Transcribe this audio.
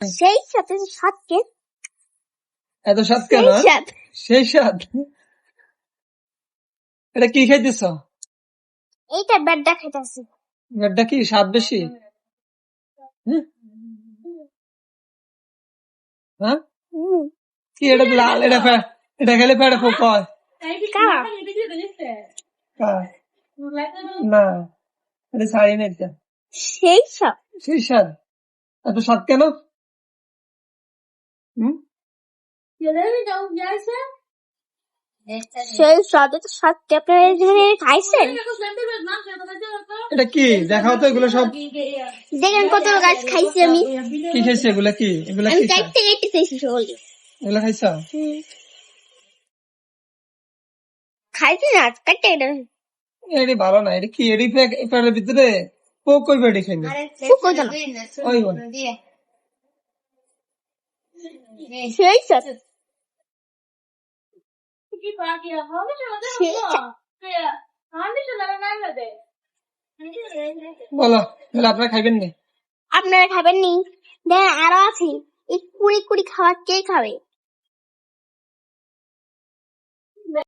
সেই সাথে সাতকে এত স্বাদ কেন? সেই স্বাদ। এটা কি খাইতেছ? এইটা ব্যাডটা খাইতেছি। ব্যাডটা কি স্বাদ বেশি? হ্যাঁ কি এটা লাল? এটা খেলে পেটে পোক হয় না? এটা ছাড়ি না। এটা সেই স্বাদ। সেই স্বাদ। এত স্বাদ কেন? সেই স্বাদ তো সাতকে আপনারা খাইছেন? এটা কি দেখাও তো? এগুলো সব দেখেন কত গাছ খাইছি আমি। কি খাইছে? এগুলা কি? এগুলা আমি কি? কাটতে কাটতে খাইছি সবগুলো। এগুলা খাইছ? খাইছি না কাটতে কাটতে। এটি ভালো না। এটা কি? এটি পেটের ভিতরে পোক কই বেড়ে খাইনি। পোক হতো না। ওই বল সেই স্বাদ। বলো তাহলে আপনারা খাইবেন না? আপনারা খাবেন নি? দেখেন আরো আছে। এই কুড়ি কুড়ি খাওয়া কে খাবে?